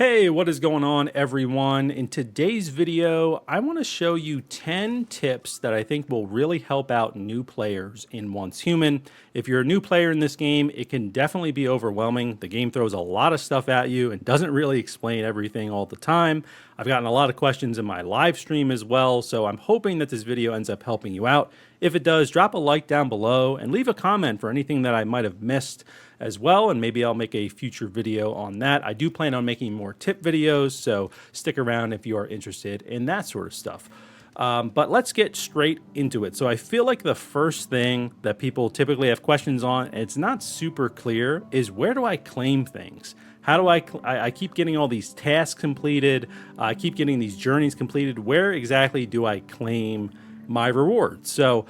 Hey, what is going on, everyone? In today's video, I want to show you 10 tips that I think will really help out new players in Once Human. If you're a new player in this game, it can definitely be overwhelming. The game throws a lot of stuff at you and doesn't really explain everything all the time. I've gotten a lot of questions in my live stream as well, so I'm hoping that this video ends up helping you out. If it does, drop a like down below and leave a comment for anything that I might have missed as well, and maybe I'll make a future video on that. I do plan on making more tip videos, so stick around if you are interested in that sort of stuff. But let's get straight into it. So I feel like the first thing that people typically have questions on, and it's not super clear, is where do I claim things? How do I keep getting all these tasks completed, I keep getting these journeys completed. Where exactly do I claim my rewards? So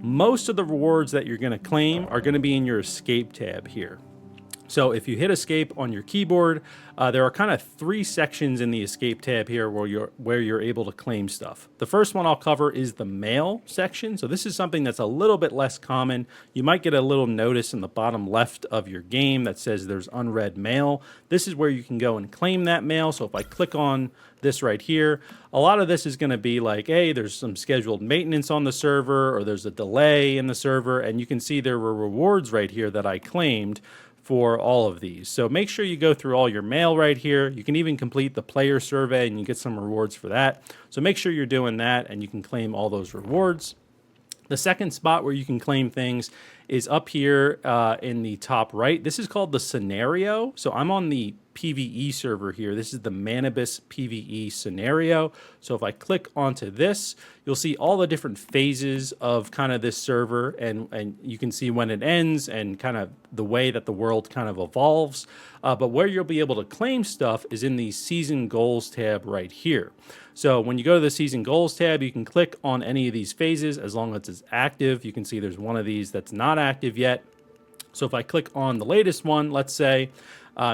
most of the rewards that you're going to claim are going to be in your escape tab here. So if you hit escape on your keyboard, there are kind of three sections in the escape tab here where you're able to claim stuff. The first one I'll cover is the mail section. So this is something that's a little bit less common. You might get a little notice in the bottom left of your game that says there's unread mail. This is where you can go and claim that mail. So if I click on this right here, a lot of this is going to be like, hey, there's some scheduled maintenance on the server, or there's a delay in the server, and you can see there were rewards right here that I claimed for all of these. So make sure you go through all your mail right here. You can even complete the player survey and you get some rewards for that. So make sure you're doing that and you can claim all those rewards. The second spot where you can claim things is up here in the top right. This is called the scenario. So I'm on the PvE server here. This is the Manibus PvE scenario. So if I click onto this, you'll see all the different phases of kind of this server, and you can see when it ends and kind of the way that the world kind of evolves. But where you'll be able to claim stuff is in the season goals tab right here. So when you go to the season goals tab, you can click on any of these phases as long as it's active. You can see there's one of these that's not active yet. So if I click on the latest one, let's say,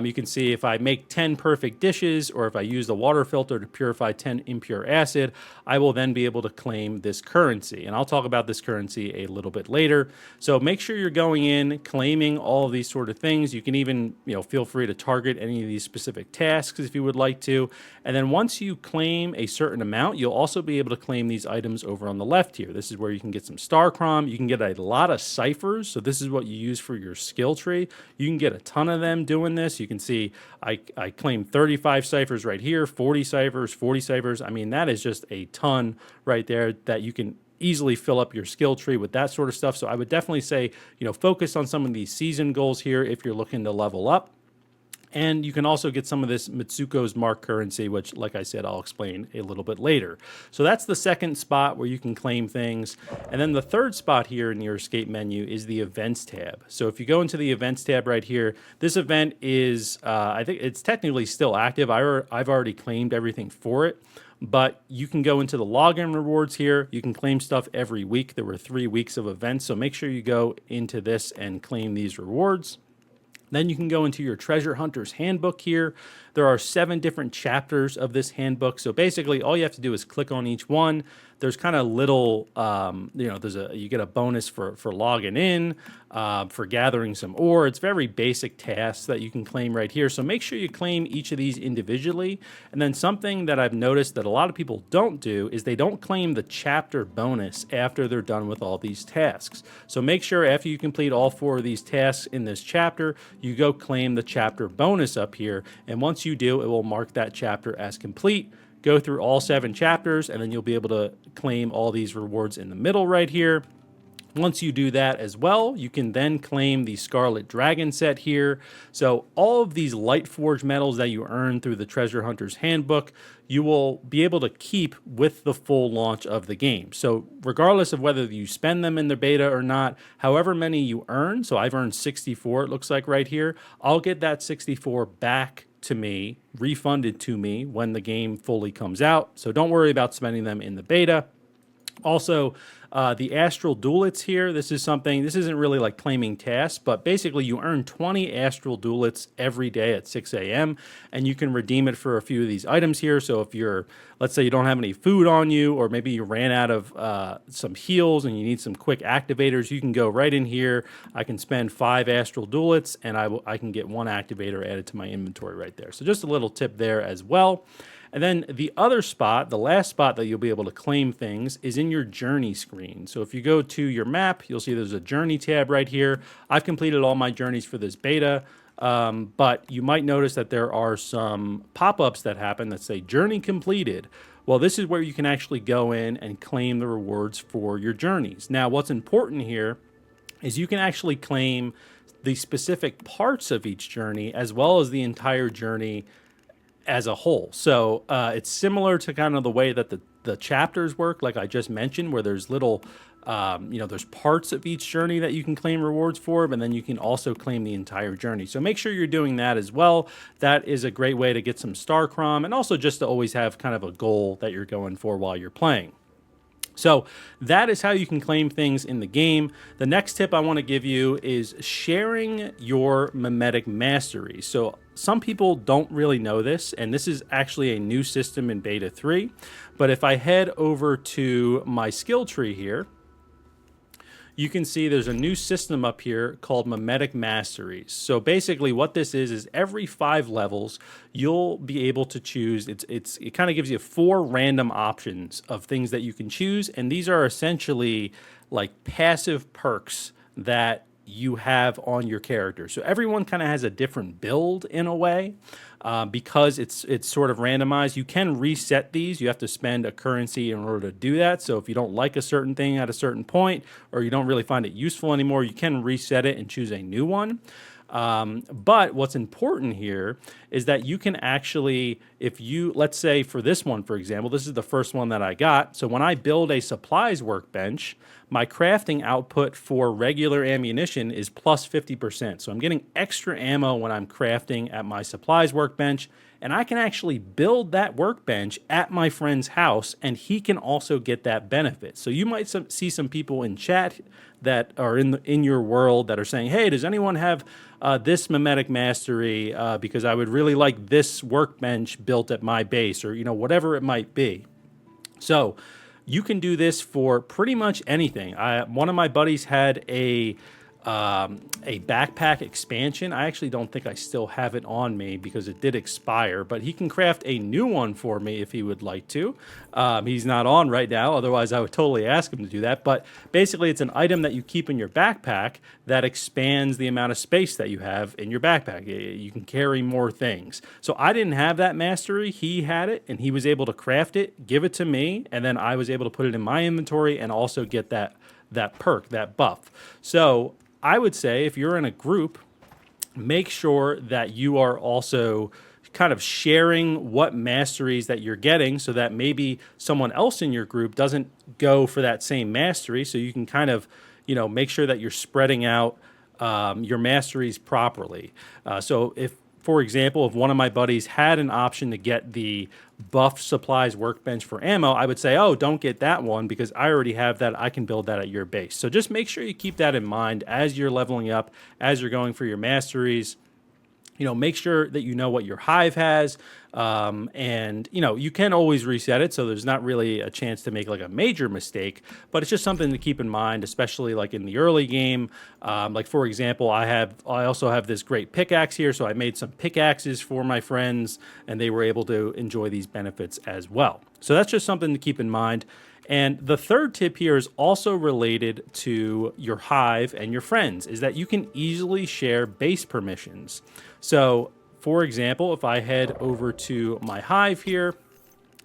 you can see if I make 10 perfect dishes, or if I use the water filter to purify 10 impure acid, I will then be able to claim this currency. And I'll talk about this currency a little bit later. So make sure you're going in, claiming all of these sort of things. You can even, feel free to target any of these specific tasks if you would like to. And then once you claim a certain amount, you'll also be able to claim these items over on the left here. This is where you can get some star crom. You can get a lot of ciphers. So this is what you use for your skill tree. You can get a ton of them doing this. You can see I claim 35 ciphers right here, 40 ciphers, 40 ciphers. I mean, that is just a ton right there that you can easily fill up your skill tree with that sort of stuff. So I would definitely say, focus on some of these season goals here if you're looking to level up. And you can also get some of this Mitsuko's Mark currency, which, like I said, I'll explain a little bit later. So that's the second spot where you can claim things. And then the third spot here in your escape menu is the events tab. So if you go into the events tab right here, this event is, I think it's technically still active. I've already claimed everything for it. But you can go into the login rewards here. You can claim stuff every week. There were 3 weeks of events. So make sure you go into this and claim these rewards. Then you can go into your Treasure Hunter's Handbook here. There are 7 different chapters of this handbook. So basically all you have to do is click on each one. There's kind of little, you get a bonus for logging in, for gathering some ore. It's very basic tasks that you can claim right here. So make sure you claim each of these individually. And then something that I've noticed that a lot of people don't do is they don't claim the chapter bonus after they're done with all these tasks. So make sure after you complete all 4 of these tasks in this chapter, you go claim the chapter bonus up here. And once you do, it will mark that chapter as complete. Go through all 7 chapters, and then you'll be able to claim all these rewards in the middle right here. Once you do that as well, you can then claim the Scarlet Dragon set here. So all of these Light Forge medals that you earn through the Treasure Hunter's Handbook, you will be able to keep with the full launch of the game. So regardless of whether you spend them in the beta or not, however many you earn, so I've earned 64, it looks like right here, I'll get that 64 back to me, refunded to me when the game fully comes out. So don't worry about spending them in the beta. Also, the astral duelets here, this isn't really like claiming tasks, but basically you earn 20 astral duelets every day at 6 a.m. and you can redeem it for a few of these items here. So if let's say you don't have any food on you, or maybe you ran out of some heals and you need some quick activators, you can go right in here. I can spend 5 astral duelets and I can get 1 activator added to my inventory right there. So just a little tip there as well. And then the other spot, the last spot that you'll be able to claim things, is in your journey screen. So if you go to your map, you'll see there's a journey tab right here. I've completed all my journeys for this beta, but you might notice that there are some pop-ups that happen that say journey completed. Well, this is where you can actually go in and claim the rewards for your journeys. Now, what's important here is you can actually claim the specific parts of each journey as well as the entire journey as a whole. So it's similar to kind of the way that the chapters work, like I just mentioned, where there's little, there's parts of each journey that you can claim rewards for, but then you can also claim the entire journey. So make sure you're doing that as well. That is a great way to get some star crom, and also just to always have kind of a goal that you're going for while you're playing. So that is how you can claim things in the game. The next tip I want to give you is sharing your mimetic mastery. So some people don't really know this, and this is actually a new system in beta 3. But if I head over to my skill tree here, you can see there's a new system up here called mimetic masteries. So basically what this is every 5 levels, you'll be able to choose, it kind of gives you 4 random options of things that you can choose. And these are essentially like passive perks that you have on your character. So everyone kind of has a different build in a way. Because it's sort of randomized, you can reset these. You have to spend a currency in order to do that. So if you don't like a certain thing at a certain point, or you don't really find it useful anymore, you can reset it and choose a new one. But what's important here is that you can actually, let's say for this one, for example, this is the first one that I got. So when I build a supplies workbench, my crafting output for regular ammunition is plus 50%. So I'm getting extra ammo when I'm crafting at my supplies workbench, and I can actually build that workbench at my friend's house, and he can also get that benefit. So you might see some people in chat that are in your world that are saying, hey, does anyone have this mimetic mastery, because I would really like this workbench built at my base, or whatever it might be. So you can do this for pretty much anything. One of my buddies had a backpack expansion. I actually don't think I still have it on me because it did expire, but he can craft a new one for me if he would like to. He's not on right now, otherwise I would totally ask him to do that. But basically it's an item that you keep in your backpack that expands the amount of space that you have in your backpack. You can carry more things. So I didn't have that mastery. He had it, and he was able to craft it, give it to me, and then I was able to put it in my inventory and also get that perk, that buff. So I would say if you're in a group, make sure that you are also kind of sharing what masteries that you're getting, so that maybe someone else in your group doesn't go for that same mastery. So you can kind of, make sure that you're spreading out your masteries properly. So if, for example, if one of my buddies had an option to get the buff supplies workbench for ammo, I would say, oh, don't get that one because I already have that. I can build that at your base. So just make sure you keep that in mind as you're leveling up, as you're going for your masteries. Make sure that you know what your hive has, and you can always reset it, so there's not really a chance to make like a major mistake, but it's just something to keep in mind, especially like in the early game. Like for example, I also have this great pickaxe here, so I made some pickaxes for my friends, and they were able to enjoy these benefits as well. So that's just something to keep in mind. And the third tip here is also related to your hive and your friends, is that you can easily share base permissions. So, for example, if I head over to my hive here,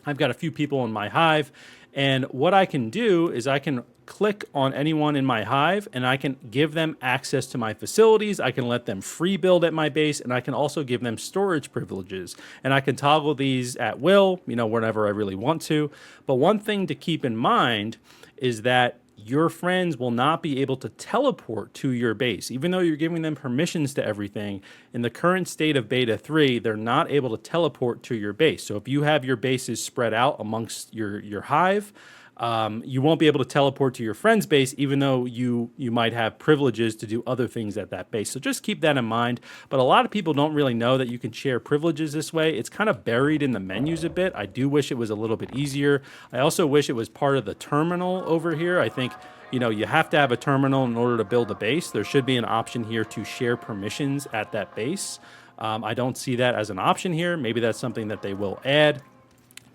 I've got a few people in my hive, and what I can do is I can click on anyone in my hive and I can give them access to my facilities. I can let them free build at my base, and I can also give them storage privileges, and I can toggle these at will, whenever I really want to. But one thing to keep in mind is that your friends will not be able to teleport to your base. Even though you're giving them permissions to everything, in the current state of beta 3, they're not able to teleport to your base. So if you have your bases spread out amongst your hive, you won't be able to teleport to your friend's base, even though you might have privileges to do other things at that base. So just keep that in mind. But a lot of people don't really know that you can share privileges this way. It's kind of buried in the menus a bit. I do wish it was a little bit easier. I also wish it was part of the terminal over here. I think, you know, you have to have a terminal in order to build a base. There should be an option here to share permissions at that base. I don't see that as an option here. Maybe that's something that they will add.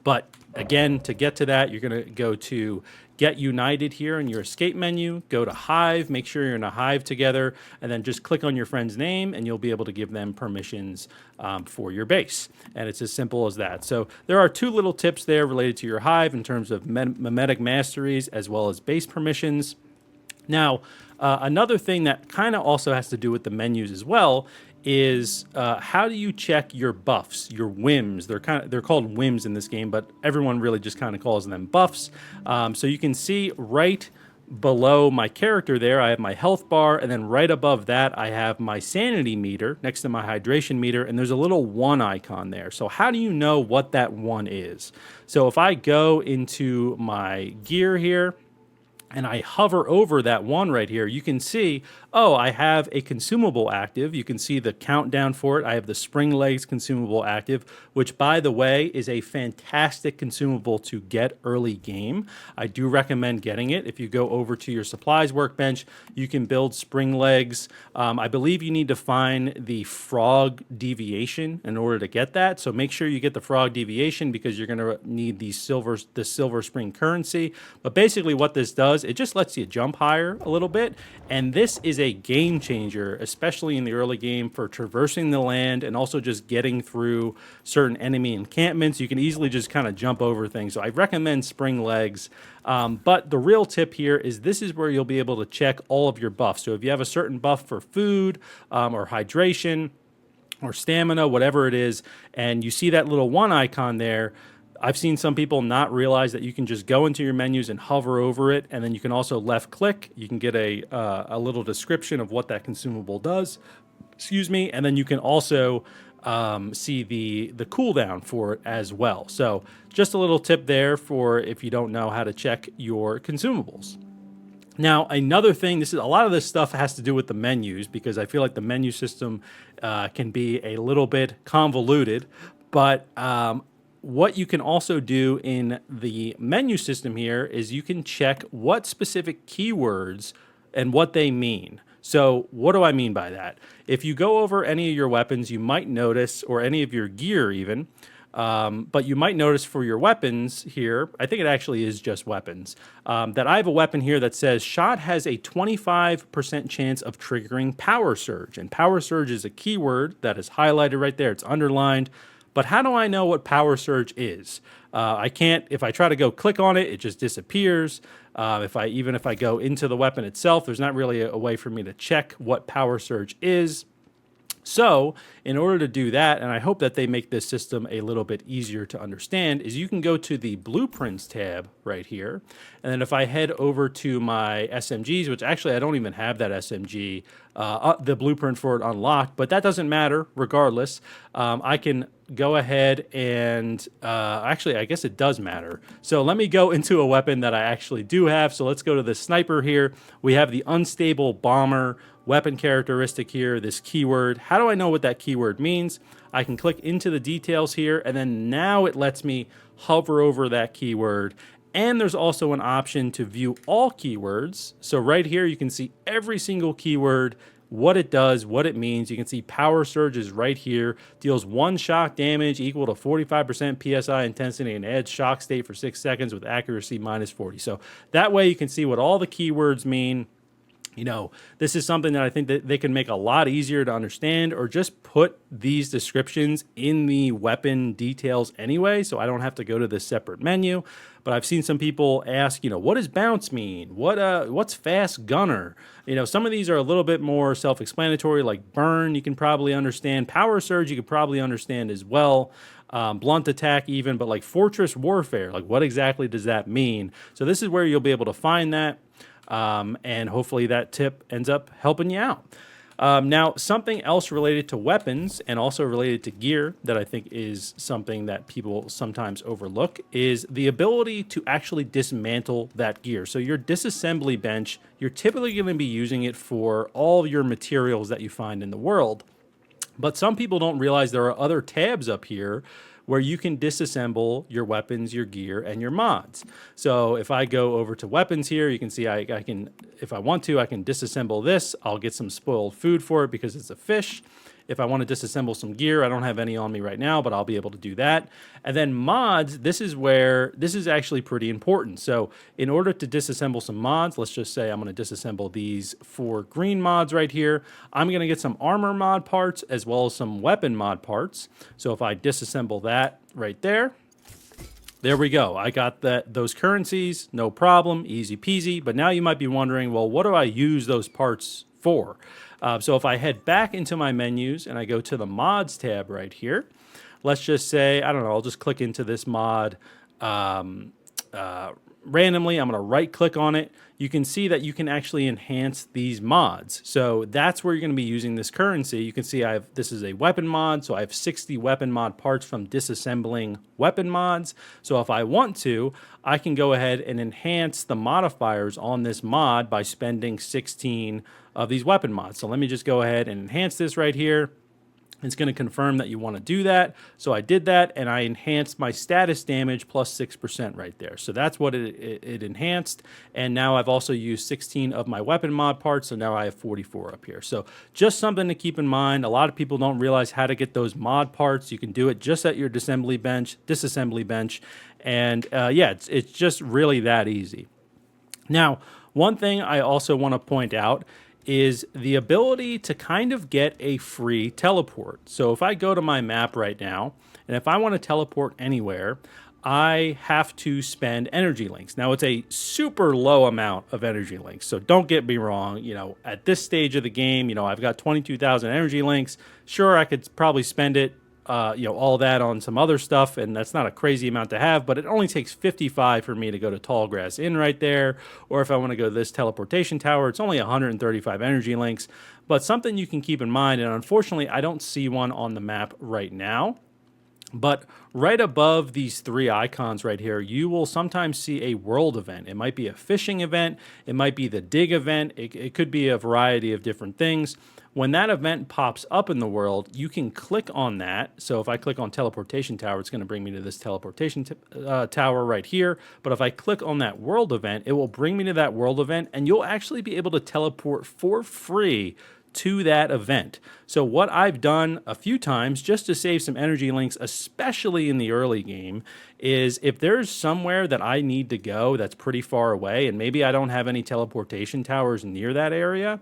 But again, to get to that, you're going to go to Get United here in your escape menu, go to Hive, make sure you're in a Hive together, and then just click on your friend's name, and you'll be able to give them permissions for your base. And it's as simple as that. So there are 2 little tips there related to your Hive in terms of memetic masteries as well as base permissions. Now, another thing that kind of also has to do with the menus as well is how do you check your buffs, your whims? They're called whims in this game, but everyone really just kind of calls them buffs. So you can see right below my character there, I have my health bar, and then right above that, I have my sanity meter next to my hydration meter, and there's a little 1 icon there. So how do you know what that 1 is? So if I go into my gear here, and I hover over that 1 right here, you can see, oh, I have a consumable active. You can see the countdown for it. I have the spring legs consumable active, which, by the way, is a fantastic consumable to get early game. I do recommend getting it. If you go over to your supplies workbench, you can build spring legs. I believe you need to find the frog deviation in order to get that. So make sure you get the frog deviation because you're going to need the silver spring currency. But basically what this does, it just lets you jump higher a little bit. And this is a game changer, especially in the early game for traversing the land and also just getting through certain enemy encampments. You can easily just kind of jump over things. So I recommend spring legs. But the real tip here is this is where you'll be able to check all of your buffs. So if you have a certain buff for food or hydration or stamina, whatever it is, and you see that little 1 icon there, I've seen some people not realize that you can just go into your menus and hover over it, and then you can also left click. You can get a little description of what that consumable does, and then you can also see the cooldown for it as well. So just a little tip there for if you don't know how to check your consumables. Now, another thing, a lot of this stuff has to do with the menus because I feel like the menu system can be a little bit convoluted, but what you can also do in the menu system here is you can check what specific keywords and what they mean. So what do I mean by that? If you go over any of your weapons, you might notice, or any of your gear even, but you might notice for your weapons here, I think it actually is just weapons, that I have a weapon here that says shot has a 25% chance of triggering power surge. And power surge is a keyword that is highlighted right there. It's underlined. But how do I know what power surge is? I can't, if I try to go click on it, it just disappears. Even if I go into the weapon itself, there's not really a way for me to check what power surge is. So in order to do that, and I hope that they make this system a little bit easier to understand, is you can go to the Blueprints tab right here. And then if I head over to my SMGs, which actually I don't even have that SMG, the blueprint for it unlocked, but that doesn't matter regardless. I can go ahead and actually, I guess it does matter. So let me go into a weapon that I actually do have. So let's go to the sniper here. We have the unstable bomber weapon characteristic here, this keyword. How do I know what that keyword means? I can click into the details here, and then now it lets me hover over that keyword. And there's also an option to view all keywords. So right here, you can see every single keyword, what it does, what it means. You can see power surge is right here, deals 1 shock damage equal to 45% PSI intensity and adds shock state for 6 seconds with accuracy -40. So that way you can see what all the keywords mean. You know, this is something that I think that they can make a lot easier to understand, or just put these descriptions in the weapon details anyway, so I don't have to go to this separate menu. But I've seen some people ask, you know, what does bounce mean? What's fast gunner? You know, some of these are a little bit more self-explanatory, like burn, you can probably understand. Power surge, you could probably understand as well. Blunt attack even, but like fortress warfare, like what exactly does that mean? So this is where you'll be able to find that. And hopefully that tip ends up helping you out. Now, something else related to weapons and also related to gear that I think is something that people sometimes overlook is the ability to actually dismantle that gear. So your disassembly bench, you're typically going to be using it for all your materials that you find in the world. But some people don't realize there are other tabs up here where you can disassemble your weapons, your gear, and your mods. So if I go over to weapons here, you can see I can, if I want to, I can disassemble this. I'll get some spoiled food for it because it's a fish. If I want to disassemble some gear, I don't have any on me right now, but I'll be able to do that. And then mods, this is where this is actually pretty important. So in order to disassemble some mods, let's just say I'm going to disassemble these 4 green mods right here. I'm going to get some armor mod parts as well as some weapon mod parts. So if I disassemble that right there, there we go. I got those currencies, no problem, easy peasy. But now you might be wondering, well, what do I use those parts for? So if I head back into my menus and I go to the mods tab right here, let's just say, I don't know, I'll just click into this mod randomly. I'm going to right click on it. You can see that you can actually enhance these mods. So that's where you're going to be using this currency. You can see this is a weapon mod. So I have 60 weapon mod parts from disassembling weapon mods. So if I want to, I can go ahead and enhance the modifiers on this mod by spending 16 of these weapon mods. So let me just go ahead and enhance this right here. It's going to confirm that you want to do that. So I did that, and I enhanced my status damage plus 6% right there. So that's what it enhanced. And now I've also used 16 of my weapon mod parts, so now I have 44 up here. So just something to keep in mind. A lot of people don't realize how to get those mod parts. You can do it just at your disassembly bench. And yeah, it's just really that easy. Now, one thing I also want to point out is the ability to kind of get a free teleport. So if I go to my map right now, and if I want to teleport anywhere, I have to spend energy links. Now, it's a super low amount of energy links. So don't get me wrong, at this stage of the game, I've got 22,000 energy links. Sure, I could probably spend it all that on some other stuff, and that's not a crazy amount to have, but it only takes 55 for me to go to Tallgrass Inn right there, or if I want to go to this teleportation tower, it's only 135 energy links. But something you can keep in mind, and unfortunately I don't see one on the map right now, but right above these 3 icons right here, you will sometimes see a world event. It might be a fishing event, it might be the dig event, it could be a variety of different things. When that event pops up in the world, you can click on that. So if I click on teleportation tower, it's going to bring me to this teleportation tower right here. But if I click on that world event, it will bring me to that world event, and you'll actually be able to teleport for free to that event. So what I've done a few times just to save some energy links, especially in the early game, is if there's somewhere that I need to go that's pretty far away and maybe I don't have any teleportation towers near that area,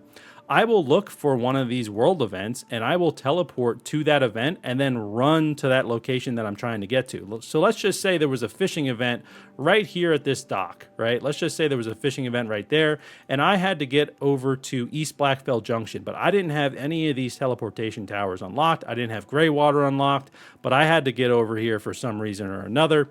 I will look for one of these world events and I will teleport to that event and then run to that location that I'm trying to get to. So let's just say there was a fishing event right here at this dock, right? Let's just say there was a fishing event right there and I had to get over to East Blackfell Junction, but I didn't have any of these teleportation towers unlocked. I didn't have gray water unlocked, but I had to get over here for some reason or another.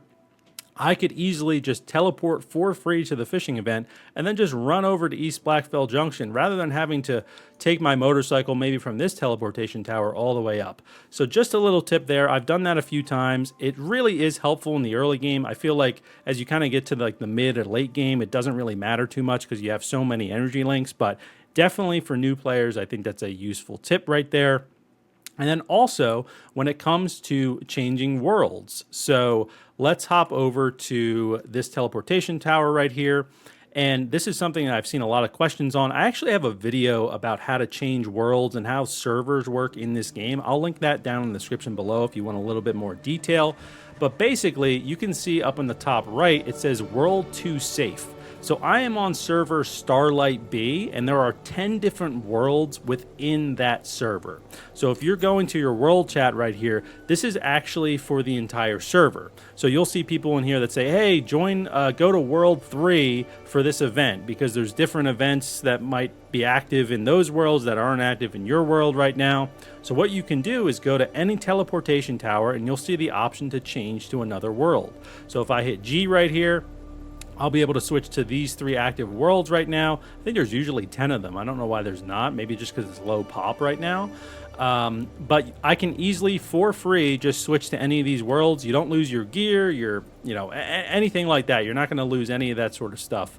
I could easily just teleport for free to the fishing event and then just run over to East Blackfell Junction rather than having to take my motorcycle maybe from this teleportation tower all the way up. So just a little tip there. I've done that a few times. It really is helpful in the early game. I feel like as you kind of get to the mid or late game, it doesn't really matter too much because you have so many energy links, but definitely for new players, I think that's a useful tip right there. And then also when it comes to changing worlds. So let's hop over to this teleportation tower right here. And this is something that I've seen a lot of questions on. I actually have a video about how to change worlds and how servers work in this game. I'll link that down in the description below if you want a little bit more detail. But basically, you can see up in the top right, it says World 2 Safe. So I am on server Starlight B, and there are 10 different worlds within that server. So if you're going to your world chat right here, this is actually for the entire server. So you'll see people in here that say, hey, go to World 3 for this event, because there's different events that might be active in those worlds that aren't active in your world right now. So what you can do is go to any teleportation tower, and you'll see the option to change to another world. So if I hit G right here, I'll be able to switch to these 3 active worlds right now. I think there's usually 10 of them. I don't know why there's not. Maybe just because it's low pop right now. But I can easily, for free, just switch to any of these worlds. You don't lose your gear, anything like that. You're not going to lose any of that sort of stuff.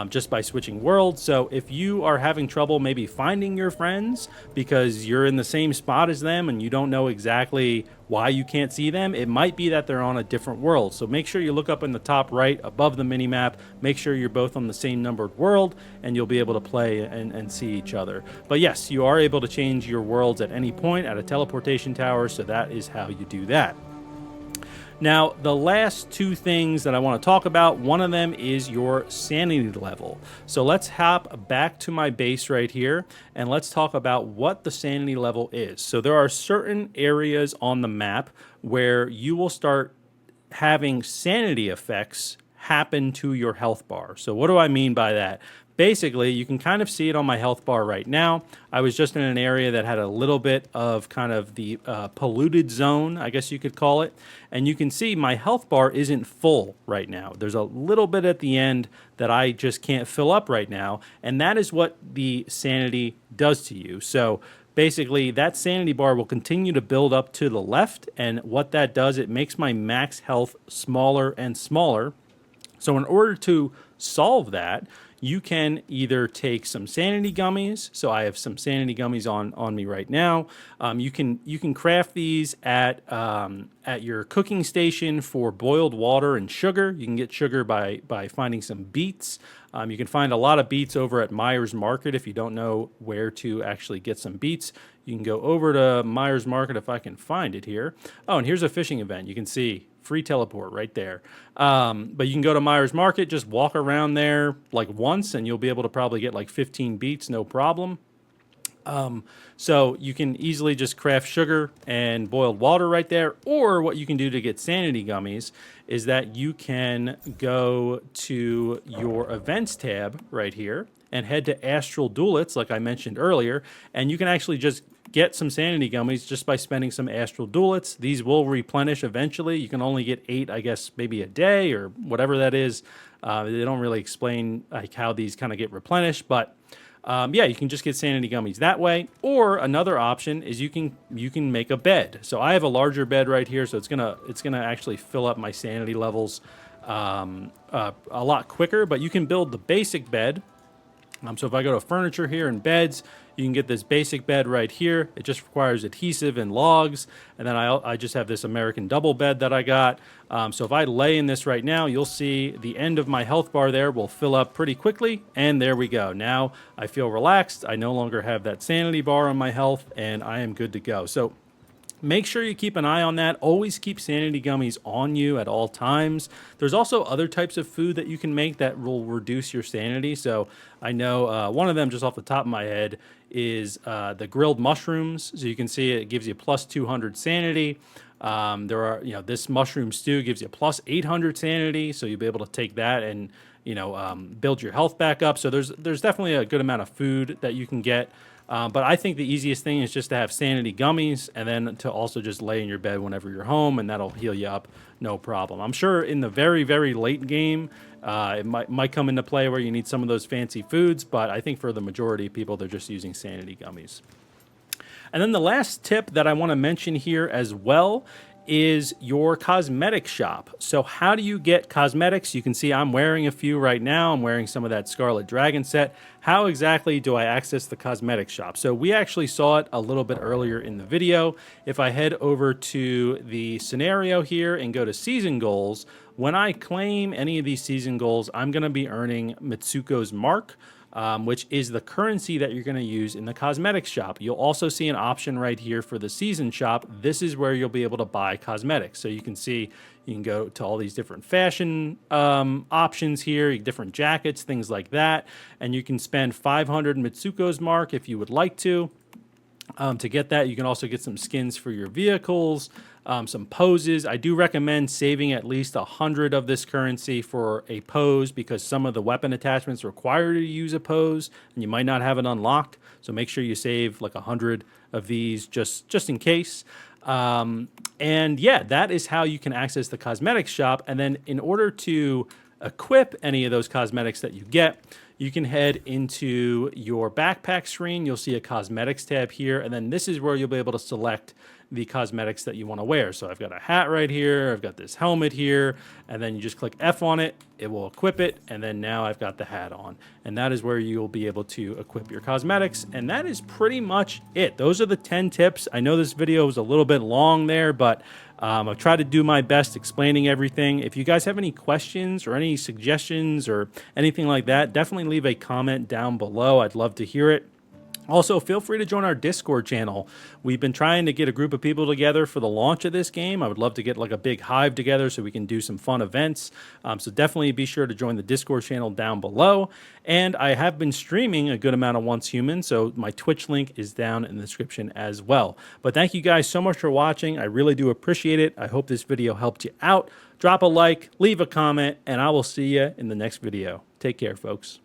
Just by switching worlds. So if you are having trouble maybe finding your friends because you're in the same spot as them and you don't know exactly why you can't see them, it might be that they're on a different world. So make sure you look up in the top right above the mini map, make sure you're both on the same numbered world, and you'll be able to play and see each other. But yes, you are able to change your worlds at any point at a teleportation tower, so that is how you do that. Now, the last 2 things that I want to talk about, one of them is your sanity level. So let's hop back to my base right here, and let's talk about what the sanity level is. So there are certain areas on the map where you will start having sanity effects happen to your health bar. So what do I mean by that? Basically, you can kind of see it on my health bar right now. I was just in an area that had a little bit of kind of the polluted zone, I guess you could call it. And you can see my health bar isn't full right now. There's a little bit at the end that I just can't fill up right now. And that is what the sanity does to you. So basically, that sanity bar will continue to build up to the left. And what that does, it makes my max health smaller and smaller. So in order to solve that, you can either take some sanity gummies. So I have some sanity gummies on me right now. You can craft these at your cooking station for boiled water and sugar. You can get sugar by finding some beets. You can find a lot of beets over at Myers Market. If you don't know where to actually get some beets, you can go over to Myers Market if I can find it here. Oh, and here's a fishing event. You can see free teleport right there. But you can go to Myers Market, just walk around there like once, and you'll be able to probably get like 15 beets, no problem. So you can easily just craft sugar and boiled water right there. Or what you can do to get sanity gummies is that you can go to your events tab right here and head to Astral Duelets, like I mentioned earlier, and you can actually just get some sanity gummies just by spending some Astral Duelets. These will replenish eventually. You can only get 8, I guess, maybe a day or whatever that is. They don't really explain like how these kind of get replenished, but yeah, you can just get sanity gummies that way. Or another option is you can make a bed. So I have a larger bed right here, so it's gonna actually fill up my sanity levels a lot quicker. But you can build the basic bed. So if I go to furniture here and beds, you can get this basic bed right here. It just requires adhesive and logs. And then I just have this American double bed that I got. So if I lay in this right now, you'll see the end of my health bar there will fill up pretty quickly. And there we go. Now I feel relaxed. I no longer have that sanity bar on my health, and I am good to go. So make sure you keep an eye on that. Always keep sanity gummies on you at all times. There's also other types of food that you can make that will reduce your sanity. So I know one of them just off the top of my head is the grilled mushrooms. So you can see it gives you plus 200 sanity. There are, this mushroom stew gives you plus 800 sanity. So you'll be able to take that and, build your health back up. So there's definitely a good amount of food that you can get. But I think the easiest thing is just to have sanity gummies and then to also just lay in your bed whenever you're home, and that'll heal you up, no problem. I'm sure in the very, very late game, it might come into play where you need some of those fancy foods, but I think for the majority of people, they're just using sanity gummies. And then the last tip that I want to mention here as well is your cosmetic shop. So how do you get cosmetics? You can see I'm wearing a few right now. I'm wearing some of that Scarlet Dragon set. How exactly do I access the cosmetic shop? So we actually saw it a little bit earlier in the video. If I head over to the scenario here and go to season goals, when I claim any of these season goals, I'm going to be earning Mitsuko's Mark, which is the currency that you're going to use in the cosmetics shop. You'll also see an option right here for the season shop. This is where you'll be able to buy cosmetics. So you can see you can go to all these different fashion options here, different jackets, things like that. And you can spend 500 Mitsuko's Mark if you would like to. To get that, you can also get some skins for your vehicles, some poses. I do recommend saving at least 100 of this currency for a pose because some of the weapon attachments require you to use a pose and you might not have it unlocked. So make sure you save like 100 of these just in case. And yeah, that is how you can access the cosmetics shop. And then in order to equip any of those cosmetics that you get, you can head into your backpack screen. You'll see a cosmetics tab here, and then this is where you'll be able to select the cosmetics that you want to wear. So I've got a hat right here, I've got this helmet here, and then you just click F on it, it will equip it, and then now I've got the hat on. And that is where you'll be able to equip your cosmetics, and that is pretty much it. Those are the 10 tips. I know this video was a little bit long there, but I've tried to do my best explaining everything. If you guys have any questions or any suggestions or anything like that, definitely leave a comment down below. I'd love to hear it. Also, feel free to join our Discord channel. We've been trying to get a group of people together for the launch of this game. I would love to get like a big hive together so we can do some fun events. So definitely be sure to join the Discord channel down below. And I have been streaming a good amount of Once Human, so my Twitch link is down in the description as well. But thank you guys so much for watching. I really do appreciate it. I hope this video helped you out. Drop a like, leave a comment, and I will see you in the next video. Take care, folks.